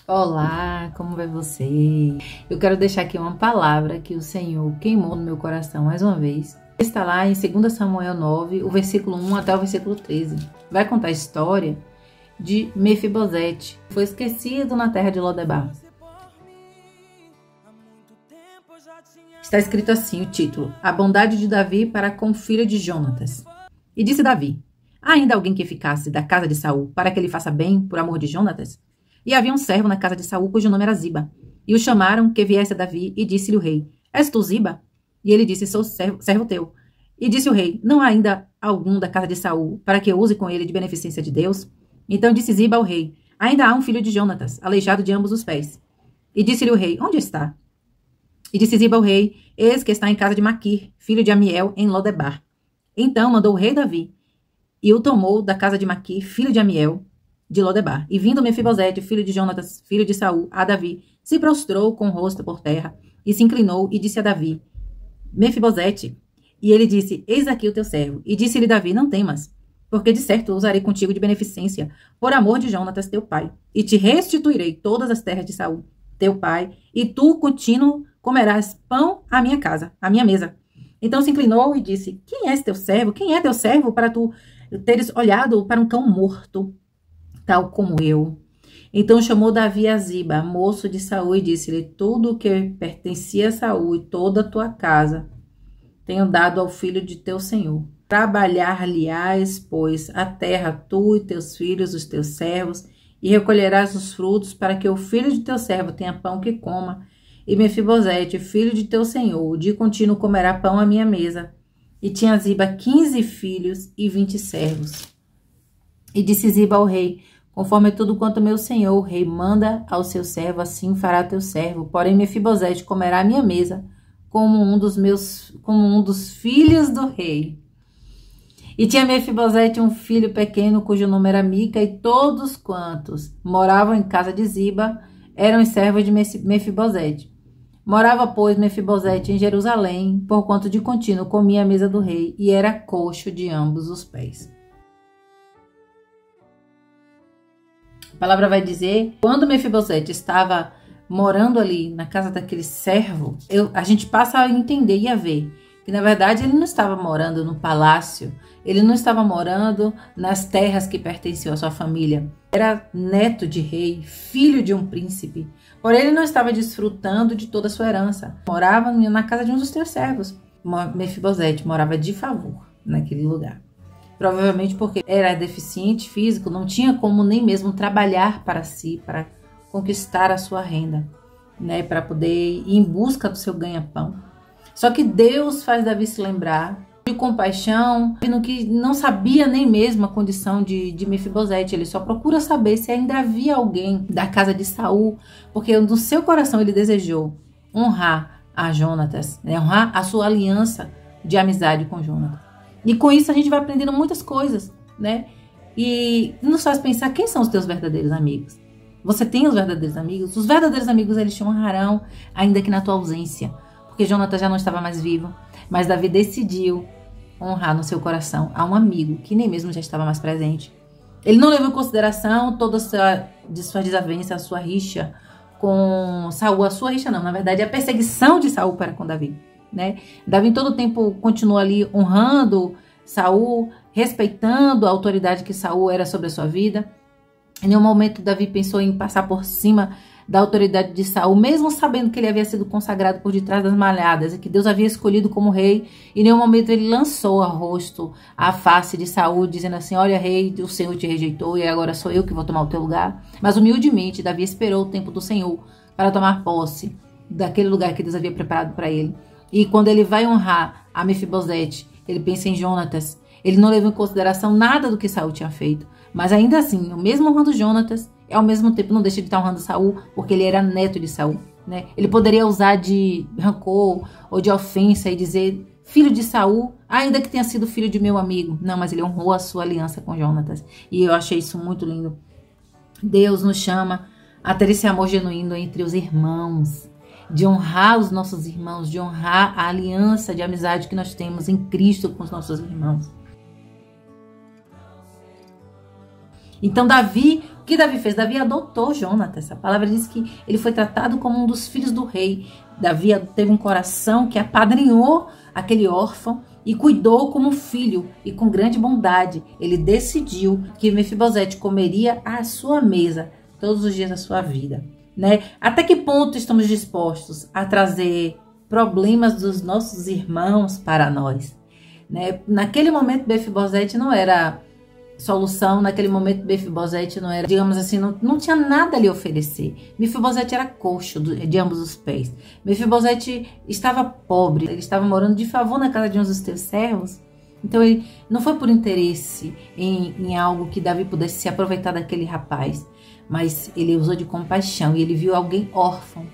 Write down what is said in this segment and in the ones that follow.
Olá, como vai você? Eu quero deixar aqui uma palavra que o Senhor queimou no meu coração mais uma vez. Está lá em 2 Samuel 9, o versículo 1 até o versículo 13. Vai contar a história de Mefibosete, que foi esquecido na terra de Lodebar. Está escrito assim o título: A bondade de Davi para com o filho de Jonatas. E disse Davi: Há ainda alguém que ficasse da casa de Saul, para que ele faça bem por amor de Jonatas? E havia um servo na casa de Saul, cujo nome era Ziba. E o chamaram que viesse a Davi, e disse-lhe o rei: És tu Ziba? E ele disse: Sou servo teu. E disse o rei: Não há ainda algum da casa de Saul, para que eu use com ele de beneficência de Deus? Então disse Ziba ao rei: Ainda há um filho de Jonatas, aleijado de ambos os pés. E disse-lhe o rei: Onde está? E disse Ziba ao rei: Eis que está em casa de Maquir, filho de Amiel, em Lodebar. Então mandou o rei Davi, e o tomou da casa de Maquir, filho de Amiel, de Lodebar. E vindo Mefibosete, filho de Jonatas, filho de Saul, a Davi, se prostrou com o rosto por terra, e se inclinou, e disse a Davi: Mefibosete. E ele disse: Eis aqui o teu servo. E disse-lhe Davi: Não temas, porque de certo usarei contigo de beneficência, por amor de Jonatas teu pai, e te restituirei todas as terras de Saul, teu pai, e tu contínuo comerás pão à minha casa, à minha mesa. Então se inclinou e disse: Quem és teu servo? Quem é teu servo para tu teres olhado para um cão morto, tal como eu? Então chamou Davi a Ziba, moço de Saul, e disse-lhe: Tudo o que pertencia a Saul e toda a tua casa tenho dado ao filho de teu senhor. Trabalhar-lhe-ás, pois, a terra, tu e teus filhos, os teus servos, e recolherás os frutos, para que o filho de teu servo tenha pão que coma. E Mefibosete, filho de teu senhor, de contínuo comerá pão à minha mesa. E tinha Ziba 15 filhos e 20 servos. E disse Ziba ao rei: Conforme tudo quanto meu senhor, o rei, manda ao seu servo, assim fará teu servo. Porém, Mefibosete comerá à minha mesa, como um dos filhos do rei. E tinha Mefibosete um filho pequeno, cujo nome era Mica, e todos quantos moravam em casa de Ziba eram os servos de Mefibosete. Morava, pois, Mefibosete em Jerusalém, porquanto de contínuo comia a mesa do rei, e era coxo de ambos os pés. A palavra vai dizer, quando Mefibosete estava morando ali na casa daquele servo, a gente passa a entender e a ver que, na verdade, ele não estava morando no palácio, ele não estava morando nas terras que pertenciam à sua família. Era neto de rei, filho de um príncipe, porém ele não estava desfrutando de toda a sua herança. Morava na casa de um dos teus servos. Mefibosete morava de favor naquele lugar. Provavelmente porque era deficiente físico, não tinha como nem mesmo trabalhar para si, para conquistar a sua renda, né, para poder ir em busca do seu ganha-pão. Só que Deus faz Davi se lembrar de compaixão, no que não sabia nem mesmo a condição de Mefibosete. Ele só procura saber se ainda havia alguém da casa de Saul, porque no seu coração ele desejou honrar a Jonatas, né, honrar a sua aliança de amizade com Jonatas. E com isso a gente vai aprendendo muitas coisas, né? E nos faz pensar: quem são os teus verdadeiros amigos? Você tem os verdadeiros amigos? Os verdadeiros amigos, eles te honrarão, ainda que na tua ausência. Porque Jonatas já não estava mais vivo, mas Davi decidiu honrar no seu coração a um amigo que nem mesmo já estava mais presente. Ele não levou em consideração toda a sua desavença, a sua rixa com Saul. A sua rixa não, na verdade, a perseguição de Saul para com Davi, né? Davi em todo o tempo continuou ali honrando Saul, respeitando a autoridade que Saul era sobre a sua vida. Em nenhum momento Davi pensou em passar por cima da autoridade de Saul, mesmo sabendo que ele havia sido consagrado por detrás das malhadas e que Deus havia escolhido como rei. Em nenhum momento ele lançou a rosto a face de Saul, dizendo assim: olha, rei, o Senhor te rejeitou e agora sou eu que vou tomar o teu lugar. Mas humildemente Davi esperou o tempo do Senhor para tomar posse daquele lugar que Deus havia preparado para ele. E quando ele vai honrar a Mefibosete, ele pensa em Jonatas. Ele não levou em consideração nada do que Saul tinha feito. Mas ainda assim, o mesmo honrando Jonatas, ao mesmo tempo não deixa de estar honrando Saul, porque ele era neto de Saul, né? Ele poderia usar de rancor ou de ofensa e dizer: filho de Saul, ainda que tenha sido filho de meu amigo. Não, mas ele honrou a sua aliança com Jonatas. E eu achei isso muito lindo. Deus nos chama a ter esse amor genuíno entre os irmãos, de honrar os nossos irmãos, de honrar a aliança de amizade que nós temos em Cristo com os nossos irmãos. Então Davi que Davi fez? Davi adotou Jonatas. A palavra diz que ele foi tratado como um dos filhos do rei. Davi teve um coração que apadrinhou aquele órfão e cuidou como filho, e com grande bondade ele decidiu que Mefibosete comeria à sua mesa todos os dias da sua vida, né? Até que ponto estamos dispostos a trazer problemas dos nossos irmãos para nós, né? Naquele momento Mefibosete não era solução, naquele momento Mefibosete não era, digamos assim, não tinha nada a lhe oferecer. Mefibosete era coxo de ambos os pés. Mefibosete estava pobre, ele estava morando de favor na casa de um dos teus servos. Então ele não foi por interesse em algo que Davi pudesse se aproveitar daquele rapaz, mas ele usou de compaixão e ele viu alguém órfão,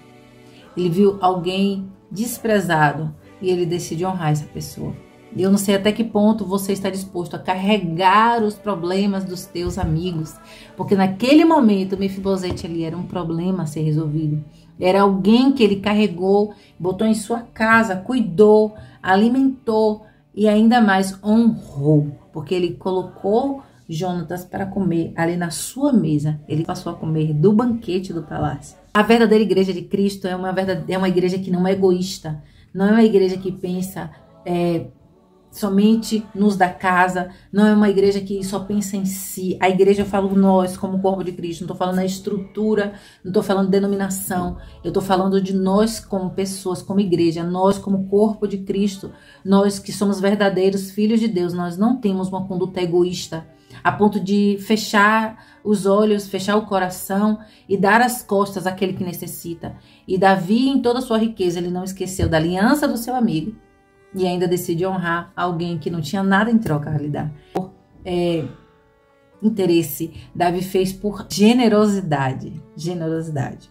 ele viu alguém desprezado e ele decidiu honrar essa pessoa. Eu não sei até que ponto você está disposto a carregar os problemas dos teus amigos, porque naquele momento Mefibosete ali era um problema a ser resolvido. Era alguém que ele carregou, botou em sua casa, cuidou, alimentou e ainda mais honrou, porque ele colocou Jonatas para comer ali na sua mesa. Ele passou a comer do banquete do palácio. A verdadeira igreja de Cristo é uma igreja que não é egoísta, não é uma igreja que pensa somente nos da casa, não é uma igreja que só pensa em si. A igreja, eu falo nós como corpo de Cristo, não estou falando da estrutura, não estou falando de denominação, eu estou falando de nós como pessoas, como igreja, nós como corpo de Cristo, nós que somos verdadeiros filhos de Deus. Nós não temos uma conduta egoísta a ponto de fechar os olhos, fechar o coração e dar as costas àquele que necessita. E Davi, em toda a sua riqueza, ele não esqueceu da aliança do seu amigo, e ainda decide honrar alguém que não tinha nada em troca a lhe dar. Por interesse, Davi fez por generosidade. Generosidade.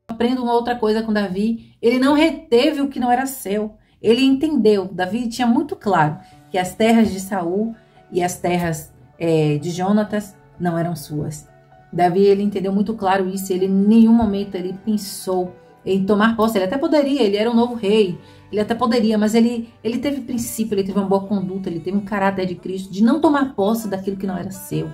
Aprendo uma outra coisa com Davi. Ele não reteve o que não era seu. Ele entendeu. Davi tinha muito claro que as terras de Saul e as terras de Jonatas não eram suas. Davi, ele entendeu muito claro isso. Ele em nenhum momento ele pensou em tomar posse. Ele até poderia, ele era um novo rei, ele até poderia, mas ele teve princípio, ele teve uma boa conduta, ele teve um caráter de Cristo, de não tomar posse daquilo que não era seu.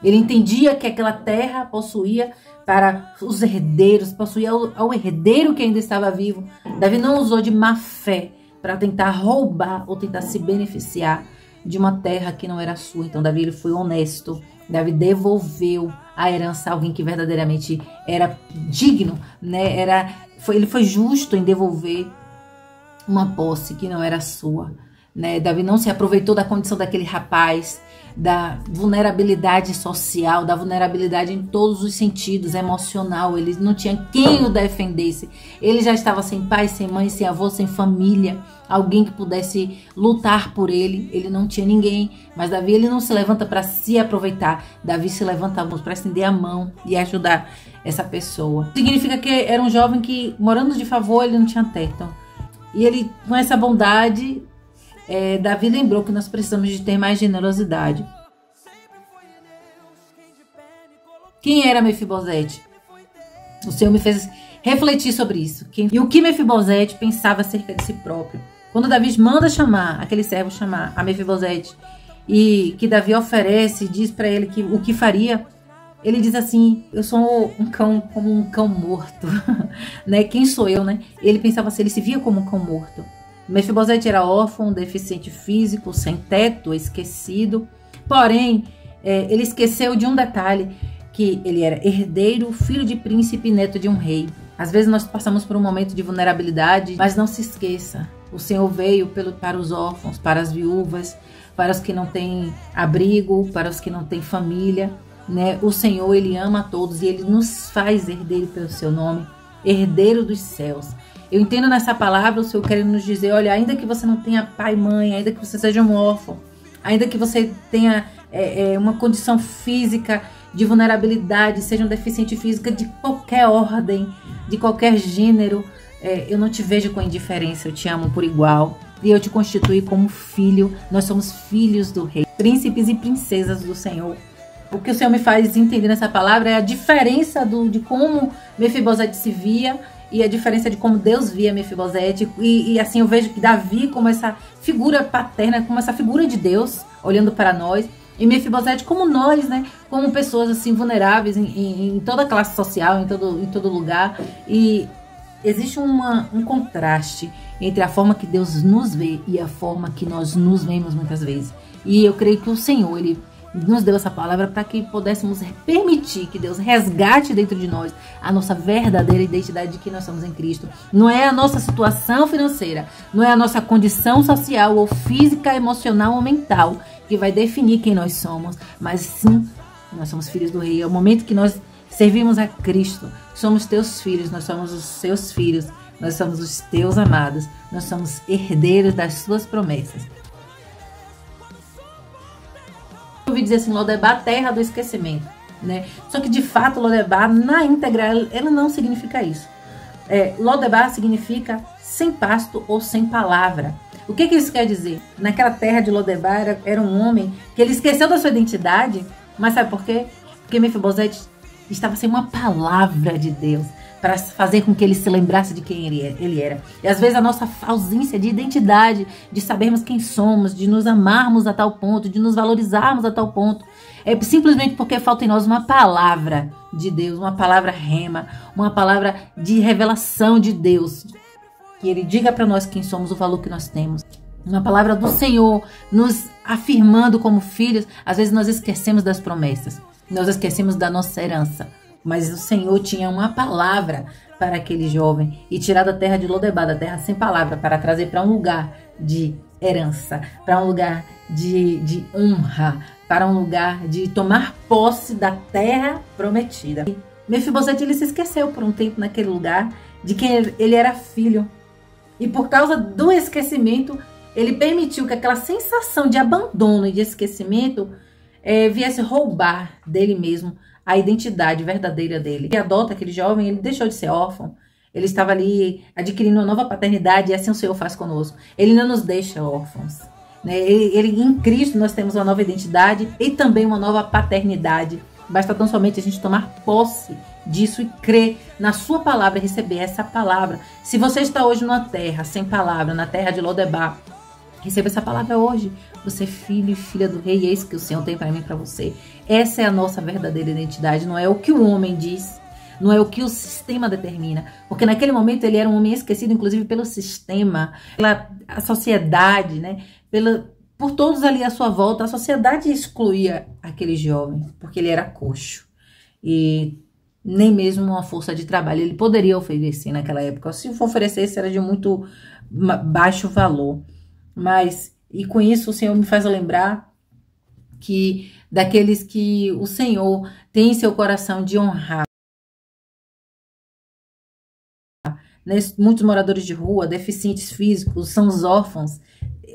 Ele entendia que aquela terra possuía para os herdeiros, possuía ao herdeiro que ainda estava vivo. Davi não usou de má fé para tentar roubar ou tentar se beneficiar de uma terra que não era sua. Então Davi, ele foi honesto. Davi devolveu a herança a alguém que verdadeiramente era digno, né? Ele foi justo em devolver uma posse que não era sua, né? Davi não se aproveitou da condição daquele rapaz, da vulnerabilidade social, da vulnerabilidade em todos os sentidos, emocional. Ele não tinha quem o defendesse. Ele já estava sem pai, sem mãe, sem avô, sem família, alguém que pudesse lutar por ele. Ele não tinha ninguém. Mas Davi, ele não se levanta para se aproveitar. Davi se levanta para estender a mão e ajudar essa pessoa. Significa que era um jovem que, morando de favor, ele não tinha teto. E ele, com essa bondade, Davi lembrou que nós precisamos de ter mais generosidade. Quem era Mefibosete? O Senhor me fez refletir sobre isso. E o que Mefibosete pensava acerca de si próprio? Quando Davi manda chamar, aquele servo chamar a Mefibosete, e que Davi oferece, diz para ele o que faria, ele diz assim: eu sou um cão, como um cão morto. Né? Quem sou eu, né? Ele pensava assim, ele se via como um cão morto. Mefibosete era órfão, deficiente físico, sem teto, esquecido. Porém, ele esqueceu de um detalhe, que ele era herdeiro, filho de príncipe e neto de um rei. Às vezes nós passamos por um momento de vulnerabilidade, mas não se esqueça. O Senhor veio para os órfãos, para as viúvas, para os que não têm abrigo, para os que não têm família, né? O Senhor, ele ama a todos e ele nos faz herdeiro pelo seu nome, herdeiro dos céus. Eu entendo nessa palavra o Senhor querendo nos dizer: olha, ainda que você não tenha pai e mãe, ainda que você seja um órfão, ainda que você tenha uma condição física de vulnerabilidade, seja um deficiente física de qualquer ordem, de qualquer gênero, eu não te vejo com indiferença, eu te amo por igual e eu te constituí como filho. Nós somos filhos do rei, príncipes e princesas do Senhor. O que o Senhor me faz entender nessa palavra é a diferença de como Mefibosete se via e a diferença de como Deus via Mefibosete. E assim eu vejo que Davi como essa figura paterna, como essa figura de Deus olhando para nós. em Mefibosete, como nós, né? Como pessoas assim vulneráveis em toda classe social, em todo lugar. E existe um contraste entre a forma que Deus nos vê e a forma que nós nos vemos muitas vezes. E eu creio que o Senhor, Ele nos deu essa palavra para que pudéssemos permitir que Deus resgate dentro de nós a nossa verdadeira identidade de que nós somos em Cristo. Não é a nossa situação financeira, não é a nossa condição social ou física, emocional ou mental que vai definir quem nós somos, mas sim, nós somos filhos do Rei. É o momento que nós servimos a Cristo, somos teus filhos, nós somos os seus filhos, nós somos os teus amados, nós somos herdeiros das suas promessas. Eu ouvi dizer assim, Lodebar, terra do esquecimento, né? Só que de fato Lodebar, na íntegra, ela não significa isso. Lodebar significa sem pasto ou sem palavra. O que isso quer dizer? Naquela terra de Lodebar era um homem que ele esqueceu da sua identidade, mas sabe por quê? Porque Mefibosete estava sem uma palavra de Deus para fazer com que ele se lembrasse de quem ele era. E às vezes a nossa ausência de identidade, de sabermos quem somos, de nos amarmos a tal ponto, de nos valorizarmos a tal ponto, é simplesmente porque falta em nós uma palavra de Deus, uma palavra rema, uma palavra de revelação de Deus, que Ele diga para nós quem somos, o valor que nós temos. Uma palavra do Senhor nos afirmando como filhos. Às vezes nós esquecemos das promessas, nós esquecemos da nossa herança. Mas o Senhor tinha uma palavra para aquele jovem e tirar da terra de Lodebar, da terra sem palavra, para trazer para um lugar de herança, para um lugar de honra, para um lugar de tomar posse da terra prometida. Mefibosete, ele se esqueceu por um tempo naquele lugar de quem ele era filho. E por causa do esquecimento, ele permitiu que aquela sensação de abandono e de esquecimento viesse roubar dele mesmo a identidade verdadeira dele. Ele adota aquele jovem, ele deixou de ser órfão, ele estava ali adquirindo uma nova paternidade e assim o Senhor faz conosco. Ele não nos deixa órfãos, né? Em Cristo nós temos uma nova identidade e também uma nova paternidade. Basta tão somente a gente tomar posse disso e crer na sua palavra e receber essa palavra. Se você está hoje numa terra sem palavra, na terra de Lodebar, receba essa palavra hoje. Você é filho e filha do Rei, e é isso que o Senhor tem para mim e para você. Essa é a nossa verdadeira identidade, não é o que o homem diz, não é o que o sistema determina. Porque naquele momento ele era um homem esquecido, inclusive pelo sistema, pela sociedade, né? Por todos ali à sua volta. A sociedade excluía aquele jovem, porque ele era coxo. E nem mesmo uma força de trabalho ele poderia oferecer naquela época. Se oferecesse, era de muito baixo valor. E com isso o Senhor me faz lembrar que daqueles que o Senhor tem em seu coração de honrar, né? Muitos moradores de rua, deficientes físicos, são os órfãos.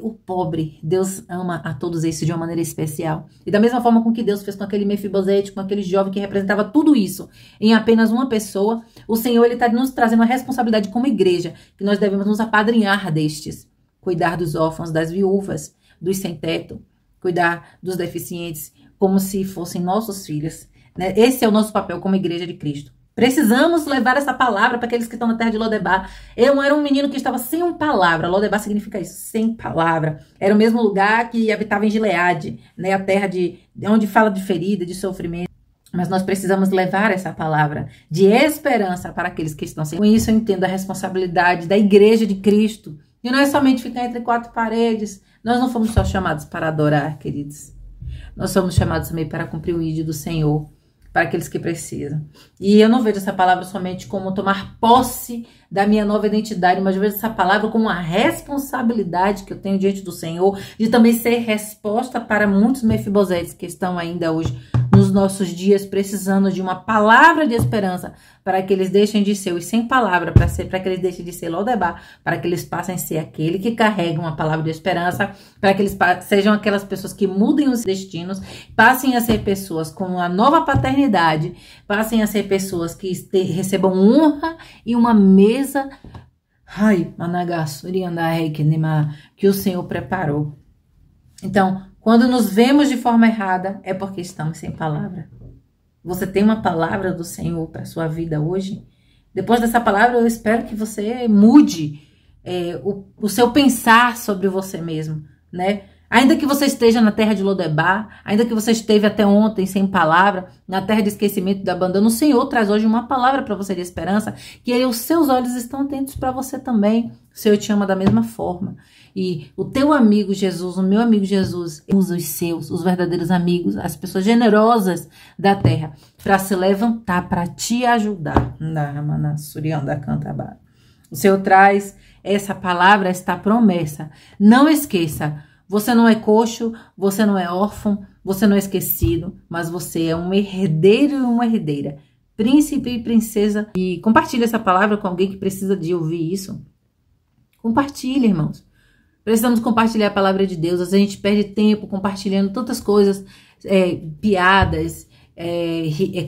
O pobre, Deus ama a todos esses de uma maneira especial. E da mesma forma com que Deus fez com aquele Mefibosete, com aquele jovem que representava tudo isso em apenas uma pessoa, o Senhor está nos trazendo a responsabilidade como igreja, que nós devemos nos apadrinhar destes. Cuidar dos órfãos, das viúvas, dos sem-teto, cuidar dos deficientes, como se fossem nossos filhos, né? Esse é o nosso papel como igreja de Cristo. Precisamos levar essa palavra para aqueles que estão na terra de Lodebar. Eu era um menino que estava sem uma palavra. Lodebar significa isso, sem palavra. Era o mesmo lugar que habitava em Gileade, né? A terra onde fala de ferida, de sofrimento. Mas nós precisamos levar essa palavra de esperança para aqueles que estão sem. Com isso eu entendo a responsabilidade da igreja de Cristo. E não é somente ficar entre quatro paredes. Nós não fomos só chamados para adorar, queridos. Nós somos chamados também para cumprir o ídolo do Senhor, para aqueles que precisam. E eu não vejo essa palavra somente como tomar posse da minha nova identidade, mas eu vejo essa palavra como uma responsabilidade que eu tenho diante do Senhor, de também ser resposta para muitos Mefibosetes que estão ainda hoje, nos nossos dias, precisando de uma palavra de esperança, para que eles deixem de ser os sem palavra, para que eles deixem de ser Lodebar, para que eles passem a ser aquele que carrega uma palavra de esperança, para que eles sejam aquelas pessoas que mudem os destinos, passem a ser pessoas com uma nova paternidade, passem a ser pessoas que recebam honra e uma mesa que o Senhor preparou. Então, quando nos vemos de forma errada, é porque estamos sem palavra. Você tem uma palavra do Senhor para a sua vida hoje? Depois dessa palavra, eu espero que você mude o seu pensar sobre você mesmo, né? Ainda que você esteja na terra de Lodebar, ainda que você esteve até ontem sem palavra, na terra de esquecimento e de abandono, o Senhor traz hoje uma palavra para você de esperança, que os seus olhos estão atentos para você também. O Senhor te ama da mesma forma. E o teu amigo Jesus, o meu amigo Jesus, usa os seus, os verdadeiros amigos, as pessoas generosas da terra, para se levantar, para te ajudar. O Senhor traz essa palavra, esta promessa. Não esqueça. Você não é coxo, você não é órfão, você não é esquecido, mas você é um herdeiro e uma herdeira, príncipe e princesa. E compartilhe essa palavra com alguém que precisa de ouvir isso. Compartilhe, irmãos. Precisamos compartilhar a palavra de Deus. Às vezes a gente perde tempo compartilhando tantas coisas, piadas,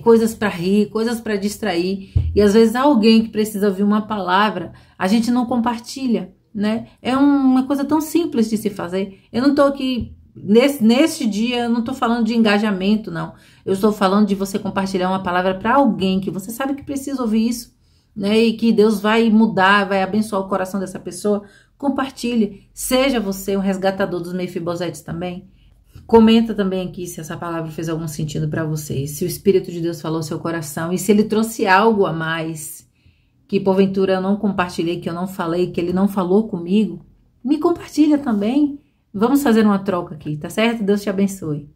coisas para rir, coisas para distrair. E às vezes alguém que precisa ouvir uma palavra, a gente não compartilha. Né? É uma coisa tão simples de se fazer. Eu não estou aqui, neste dia, eu não estou falando de engajamento, não. Eu estou falando de você compartilhar uma palavra para alguém que você sabe que precisa ouvir isso, né? E que Deus vai mudar, vai abençoar o coração dessa pessoa. Compartilhe. Seja você um resgatador dos Mefibosetes também. Comenta também aqui se essa palavra fez algum sentido para você. Se o Espírito de Deus falou ao seu coração e se ele trouxe algo a mais que porventura eu não compartilhei, que eu não falei, que ele não falou comigo, me compartilha também. Vamos fazer uma troca aqui, tá certo? Deus te abençoe.